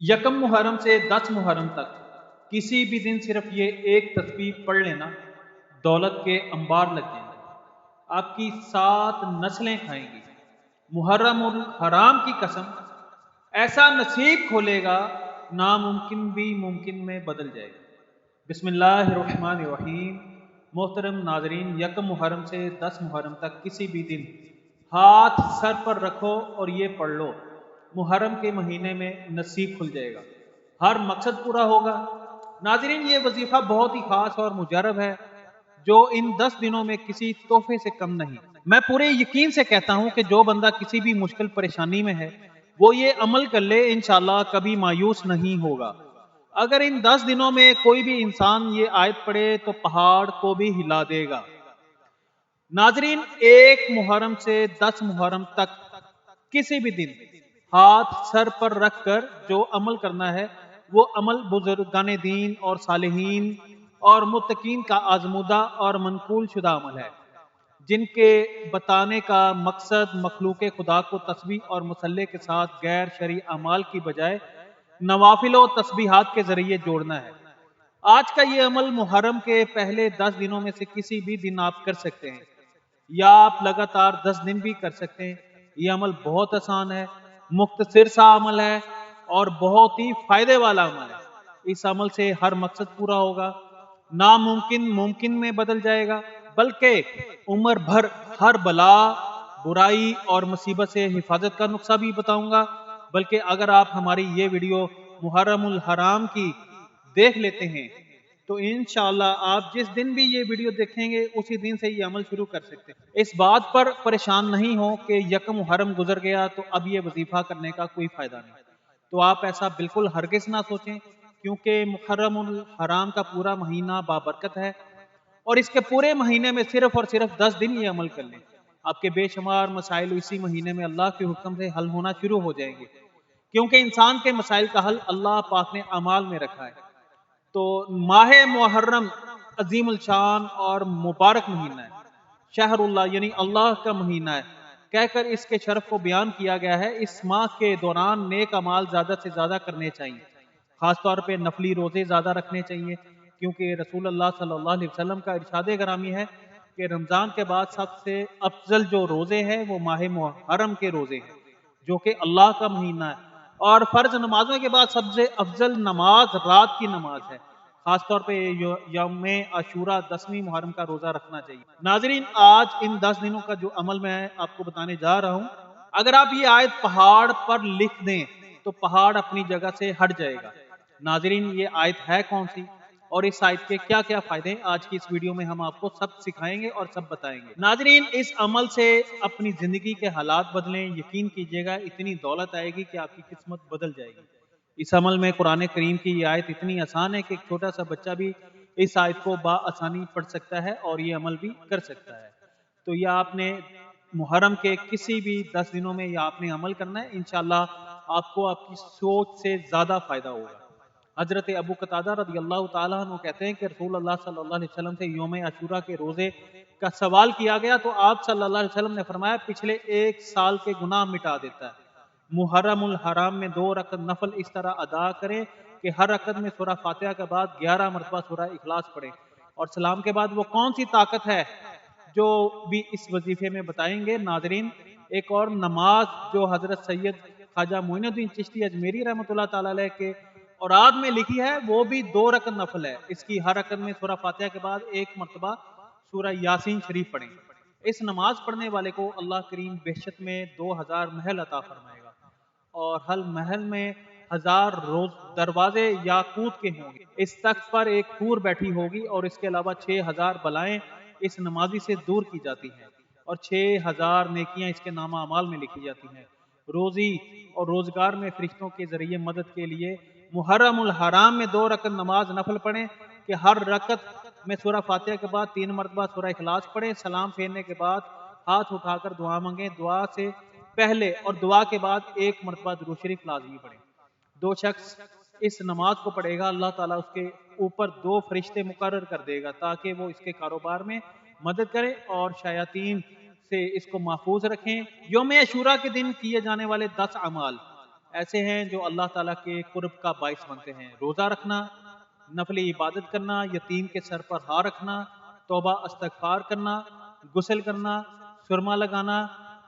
यकम मुहर्रम से 10 मुहर्रम तक किसी भी दिन सिर्फ ये एक तस्बीह पढ़ लेना, दौलत के अंबार लग जाएंगे, आपकी 7 नस्लें खाएंगी। मुहर्रम उल हराम की कसम, ऐसा नसीब खोलेगा नामुमकिन भी मुमकिन में बदल जाएगा। बिस्मिल्लाहिर्रहमानिर्रहीम। मोहतरम नाजरीन, यकम मुहर्रम से 10 मुहर्रम तक किसी भी दिन हाथ सर पर रखो और ये पढ़ लो, मुहर्रम के महीने में नसीब खुल जाएगा, हर मकसद पूरा होगा। नाजरीन, ये वजीफा बहुत ही खास और मुजरब है, जो इन 10 दिनों में किसी तोहफे से कम नहीं। मैं पूरे यकीन से कहता हूं कि जो बंदा किसी भी मुश्किल परेशानी में है, वो ये अमल कर ले, इंशाल्लाह कभी मायूस नहीं होगा। अगर इन 10 दिनों में कोई भी इंसान ये आयत पढ़े तो पहाड़ को भी हिला देगा। नाजरीन, एक मुहर्रम से 10 मुहर्रम तक किसी भी दिन हाथ सर पर रखकर जो अमल करना है, वो अमल बुजुर्गान दीन और सालिहीन और मुत्तकीन का आजमुदा और मनकूल शुदा अमल है, जिनके बताने का मकसद मखलूक खुदा को तस्बीह और मुसल्ले के साथ गैर शरई अमाल की बजाय नवाफिल और तस्बीहात के जरिए जोड़ना है। आज का ये अमल मुहर्रम के पहले 10 दिनों में से किसी भी दिन आप कर सकते हैं, या आप लगातार 10 दिन भी कर सकते हैं। ये अमल बहुत आसान है, मुख्तसर सा अमल है और बहुत ही फायदे वाला अमल है। इस अमल से हर मकसद पूरा होगा, नामुमकिन मुमकिन में बदल जाएगा, बल्कि उम्र भर हर बला, बुराई और मुसीबत से हिफाजत का नुस्खा भी बताऊंगा। बल्कि अगर आप हमारी ये वीडियो मुहर्रमुल हराम की देख लेते हैं, तो इंशाअल्लाह आप जिस दिन भी ये वीडियो देखेंगे उसी दिन से ये अमल शुरू कर सकते हैं। इस बात पर परेशान नहीं हो कि यकम मुहर्रम गुजर गया तो अब ये वजीफा करने का कोई फायदा नहीं। तो आप ऐसा बिल्कुल हरगिज ना सोचें, क्योंकि मुहर्रमुल हराम का पूरा महीना बाबरकत है और इसके पूरे महीने में सिर्फ और सिर्फ 10 दिन ये अमल कर लें, आपके बेशुमार मसाइल इसी महीने में अल्लाह के हुक्म से हल होना शुरू हो जाएंगे। क्योंकि इंसान के मसाइल का हल अल्लाह पाक ने अमाल में रखा है। तो माह मुहर्रम अजीमुल शान और मुबारक महीना है, शहरुल्लाह यानी अल्लाह का महीना है कहकर इसके शरफ को बयान किया गया है। इस माह के दौरान नेक अमाल ज्यादा से ज्यादा करने चाहिए, खासतौर पे नफली रोजे ज्यादा रखने चाहिए, क्योंकि रसूल अल्लाह सल्लल्लाहु अलैहि वसल्लम का इरशाद ग्रामी है कि रमजान के बाद सबसे अफजल जो रोजे हैं वो माह मुहर्रम के रोजे हैं, जो कि अल्लाह का महीना है। और फर्ज नमाजों के बाद सबसे अफजल नमाज रात की नमाज है, खासतौर पे यौम आशूरा 10वीं मुहर्रम का रोजा रखना चाहिए। नाजरीन, आज इन 10 दिनों का जो अमल मैं आपको बताने जा रहा हूँ, अगर आप ये आयत पहाड़ पर लिख दें तो पहाड़ अपनी जगह से हट जाएगा। नाजरीन, ये आयत है कौन सी और इस आयत के क्या क्या फायदे हैं, आज की इस वीडियो में हम आपको सब सिखाएंगे और सब बताएंगे। नाजरीन, इस अमल से अपनी जिंदगी के हालात बदलें, यकीन कीजिएगा इतनी दौलत आएगी कि आपकी किस्मत बदल जाएगी। इस अमल में कुरान करीम की ये आयत इतनी आसान है कि एक छोटा सा बच्चा भी इस आयत को आसानी पढ़ सकता है और ये अमल भी कर सकता है। तो ये आपने मुहर्रम के किसी भी 10 दिनों में यह आपने अमल करना है, इंशाल्लाह आपको आपकी सोच से ज्यादा फायदा होगा। हजरत अबू कतादा रज़ी अल्लाह ताला अन्हु कहते हैं कि रसूल अल्लाह सल्लल्लाहु अलैहि वसल्लम से यौम आशूरा के रोजे का सवाल किया गया तो आप सल्लल्लाहु अलैहि वसल्लम ने फरमाया पिछले एक साल के गुनाह मिटा देता है। मुहर्रमुल हराम में 2 रकत नफल इस तरह अदा करें कि हर रकत में सूरह फातिहा के बाद 11 मरतबा सूरह इखलास पढ़ें, और सलाम के बाद वो कौन सी ताकत है जो भी इस वजीफे में बताएंगे। नाजरीन, एक और नमाज जो हजरत सैयद ख्वाजा मोइनुद्दीन चिश्ती अजमेरी रहमतुल्लाह ताला अलैह के औराद में लिखी है, वो भी 2 रकत नफल है। इसकी हर रकत में सूरह फातिहा के बाद 1 मरतबा सूरह यासीन शरीफ पढ़ें। इस नमाज पढ़ने वाले को अल्लाह करीम बेहशत में 2000 महल अता फरमाएगा और हर महल में 1000 रोज दरवाजे याकूत के होंगे। इस तख्त पर एक हूर बैठी होगी और इसके अलावा 6000 बलाएं इस नमाजी से दूर की जाती हैं और 6000 नेकियां इसके नामा अमाल में लिखी जाती हैं। रोजी और रोजगार में फरिश्तों के जरिए मदद के लिए मुहर्रमुल हराम में 2 रकत नमाज नफल पढ़ें कि हर रकत में सूरह फातिहा के बाद 3 मरतबा सूरह इखलास पढ़ें। सलाम फेरने के बाद हाथ उठाकर दुआ मांगे, दुआ से पहले और दुआ के बाद 1 मरतबा दुरूद शरीफ लाजमी पढ़ें। 2 शख्स इस नमाज को पढ़ेगा, अल्लाह ताला उसके ऊपर 2 फरिश्ते मुकर्रर कर देगा ताकि वो इसके कारोबार में मदद करें और शयातीन से इसको महफूज रखें। यौम अशूरा के दिन किए जाने वाले 10 अमाल, ایسے ہیں جو اللہ تعالیٰ کے قرب کا باعث بنتے ہیں: روزہ رکھنا، نفلی عبادت کرنا، یتیم کے سر پر ہار رکھنا، توبہ استغفار کرنا، غسل کرنا، سرما لگانا،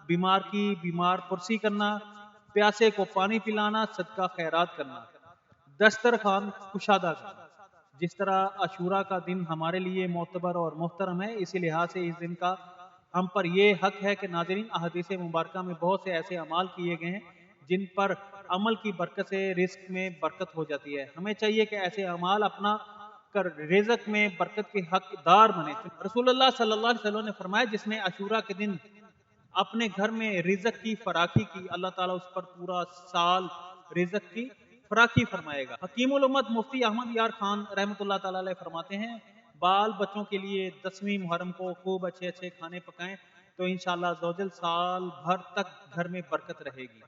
بیمار کی بیمار پرسی کرنا، پیاسے کو پانی پلانا، صدقہ خیرات کرنا، دسترخوان کشادہ کرنا۔ جس طرح عاشورہ کا دن ہمارے لیے معتبر اور محترم ہے، اسی لحاظ سے اس دن کا ہم پر یہ حق ہے کہ ناظرین، احادیث مبارکہ میں بہت سے ایسے اعمال کیے گئے ہیں جن پر عمل کی برکت سے رزق میں برکت ہو جاتی ہے۔ ہمیں چاہیے کہ ایسے اعمال اپنا کر رزق میں برکت کے حقدار بنے۔ رسول اللہ صلی اللہ علیہ وسلم نے فرمایا، جس نے عاشورہ کے دن اپنے گھر میں رزق کی فراخی کی، اللہ تعالیٰ اس پر پورا سال رزق کی فراخی فرمائے گا۔ حکیم الامت مفتی احمد یار خان رحمۃ اللہ تعالیٰ علیہ فرماتے ہیں، بال بچوں کے لیے 10ویں محرم کو خوب اچھے اچھے کھانے پکائیں تو انشاءاللہ عزوجل سال بھر تک گھر میں برکت رہے گی۔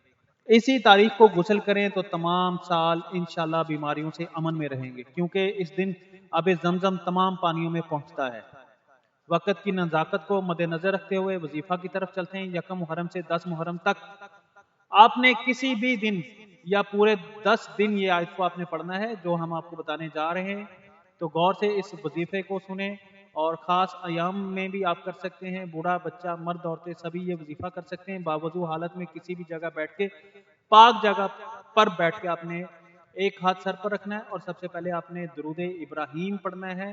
اسی تاریخ کو غسل کریں تو تمام سال انشاءاللہ بیماریوں سے امن میں رہیں گے، کیونکہ اس دن آب زمزم تمام پانیوں میں پہنچتا ہے۔ وقت کی نزاکت کو مد نظر رکھتے ہوئے وظیفہ کی طرف چلتے ہیں۔ 1 محرم سے 10 محرم تک آپ نے کسی بھی دن یا پورے 10 دن یہ آیت کو آپ نے پڑھنا ہے جو ہم آپ کو بتانے جا رہے ہیں۔ تو غور سے اس وظیفے کو سنیں، اور خاص ایام میں بھی آپ کر سکتے ہیں۔ بوڑھا بچہ مرد عورتیں سبھی یہ وظیفہ کر سکتے ہیں۔ باوضو حالت میں کسی بھی جگہ بیٹھ کے، پاک جگہ پر بیٹھ کے آپ نے ایک ہاتھ سر پر رکھنا ہے، اور سب سے پہلے آپ نے درود ابراہیم پڑھنا ہے۔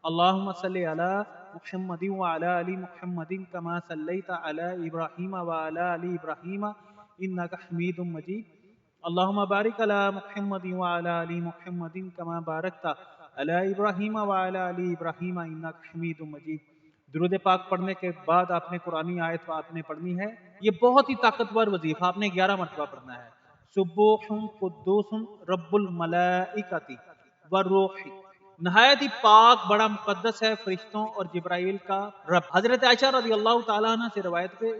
اللہم صلی علی محمد وعلی آل محمد کما صلیت علی ابراہیم وعلی آل ابراہیم انک حمید مجید۔ اللہم بارک علی محمد وعلی آل محمد کما بارکت علی ابراہیم وعلی آل ابراہیم انک حمید مجید۔ درود پاک پڑھنے کے بعد آپ نے قرآنی آیت آپ نے پڑھنی ہے۔ یہ بہت ہی طاقتور وظیفہ آپ نے 11 مرتبہ پڑھنا ہے۔ سبوح قدوس رب الملائکۃ والروح، نہایت ہی پاک بڑا مقدس ہے فرشتوں اور جبرائیل کا رب۔ حضرت عائشہ رضی اللہ تعالیٰ عنہ سے روایت ہے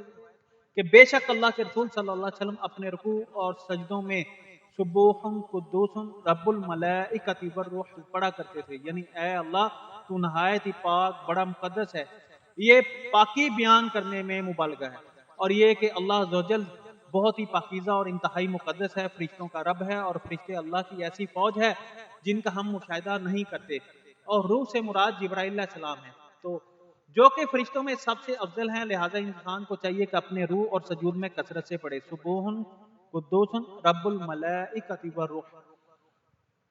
کہ بے شک اللہ کے رسول صلی اللہ علیہ وسلم اپنے رکوع اور سجدوں میں سبوح قدوس رب الملائکۃ والروح پڑھا کرتے تھے، یعنی اے اللہ تو نہایت ہی پاک بڑا مقدس ہے۔ یہ پاکی بیان کرنے میں مبالغہ ہے، اور یہ کہ اللہ عز و جل بہت ہی پاکیزہ اور انتہائی مقدس ہے، فرشتوں کا رب ہے، اور فرشتے اللہ کی ایسی فوج ہے جن کا ہم مشاہدہ نہیں کرتے، اور روح سے مراد جبرائیل علیہ السلام ہے، تو جو کہ فرشتوں میں سب سے افضل ہیں، لہٰذا انسان کو چاہیے کہ اپنے روح اور سجود میں کثرت سے پڑھے سبوح قدوس رب الملائکۃ والروح۔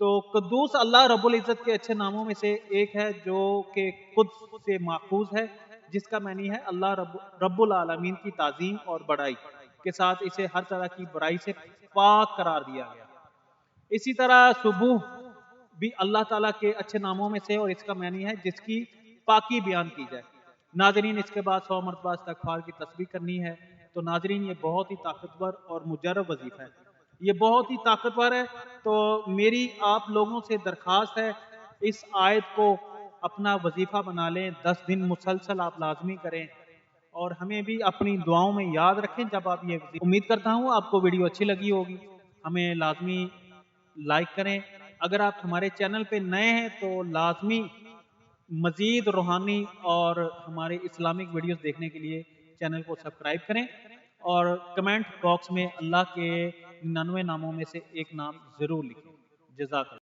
تو قدوس اللہ رب العزت کے اچھے ناموں میں سے ایک ہے جو کہ قدس سے ماخوذ ہے، جس کا معنی ہے اللہ رب العالمین کی تعظیم اور بڑائی کے ساتھ اسے ہر طرح کی برائی سے پاک قرار دیا گیا۔ اسی طرح سبوح بھی اللہ تعالیٰ کے اچھے ناموں میں سے، اور اس کا معنی ہے جس کی پاکی بیان کی جائے۔ ناظرین، اس کے بعد 100 مرتبہ استغفار کی تسبیح کرنی ہے۔ تو ناظرین، یہ بہت ہی طاقتور اور مجرب وظیفہ ہے، یہ بہت ہی طاقتور ہے۔ تو میری آپ لوگوں سے درخواست ہے، اس آیت کو اپنا وظیفہ بنا لیں، 10 دن مسلسل آپ لازمی کریں، اور ہمیں بھی اپنی دعاؤں میں یاد رکھیں جب آپ یہ وظیفہ۔ امید کرتا ہوں آپ کو ویڈیو اچھی لگی ہوگی، ہمیں لازمی لائک کریں۔ اگر آپ ہمارے چینل پہ نئے ہیں تو لازمی مزید روحانی اور ہمارے اسلامک ویڈیوز دیکھنے کے لیے چینل کو سبسکرائب کریں، اور کمنٹ باکس میں اللہ کے 99 ناموں میں سے ایک نام ضرور لکھیں۔ جزاک اللہ۔